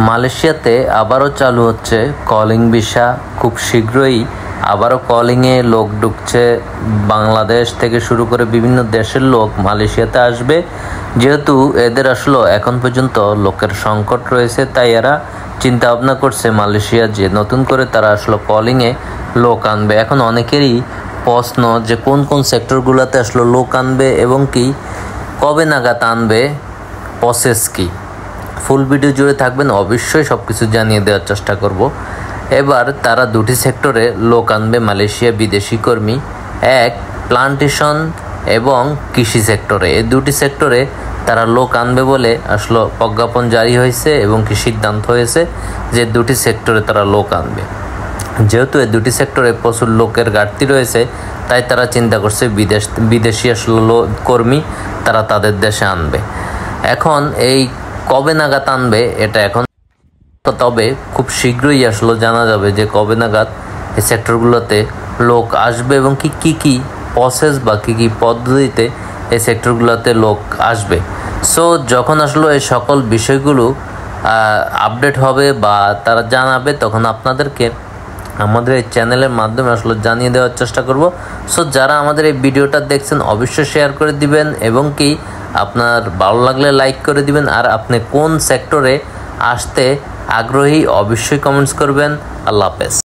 মালয়েশিয়াতে আবারও চালু হচ্ছে কলিং ভিসা। খুব শীঘ্রই আবারও কলিংয়ে লোক ঢুকছে। বাংলাদেশ থেকে শুরু করে বিভিন্ন দেশের লোক মালয়েশিয়াতে আসবে। যেহেতু এদের আসলে এখন পর্যন্ত লোকের সংকট রয়েছে, তাই এরা চিন্তা ভাবনা করছে মালয়েশিয়া যে নতুন করে তারা আসলে কলিংয়ে লোক আনবে। এখন অনেকেরই প্রশ্ন যে কোন কোন সেক্টরগুলোতে আসলে লোক আনবে এবং কি কবে নাগাদ আনবে, প্রসেস কী। ফুল ভিডিও জুড়ে থাকবেন, অবশ্যই সব কিছু জানিয়ে দেওয়ার চেষ্টা করব। এবার তারা দুটি সেক্টরে লোক আনবে মালয়েশিয়া, বিদেশি কর্মী। এক, প্লান্টেশন এবং কৃষি সেক্টরে। এই দুটি সেক্টরে তারা লোক আনবে বলে আসলে প্রজ্ঞাপন জারি হয়েছে এবং কি সিদ্ধান্ত হয়েছে যে দুটি সেক্টরে তারা লোক আনবে। যেহেতু এই দুটি সেক্টরে প্রচুর লোকের ঘাটতি রয়েছে, তাই তারা চিন্তা করছে বিদেশি আসলে কর্মী তারা তাদের দেশে আনবে। এখন এই কবে নাগাদ আনবে এটা এখন, তবে খুব শীঘ্রই আসলে জানা যাবে যে কবে নাগাদ এই সেক্টরগুলোতে লোক আসবে এবং কি প্রসেস বা কী পদ্ধতিতে এই সেক্টরগুলোতে লোক আসবে। সো যখন আসলে এই সকল বিষয়গুলো আপডেট হবে বা তারা জানাবে, তখন আপনাদেরকে আমাদের এই চ্যানেলের মাধ্যমে আসলে জানিয়ে দেওয়ার চেষ্টা করব। সো যারা আমাদের এই ভিডিওটা দেখছেন অবশ্যই শেয়ার করে দিবেন এবং কি আপনার ভালো লাগলে লাইক করে দিবেন। আর আপনি কোন সেক্টরে আসতে আগ্রহী অবশ্যই কমেন্টস করবেন। আল্লাহ হাফেজ।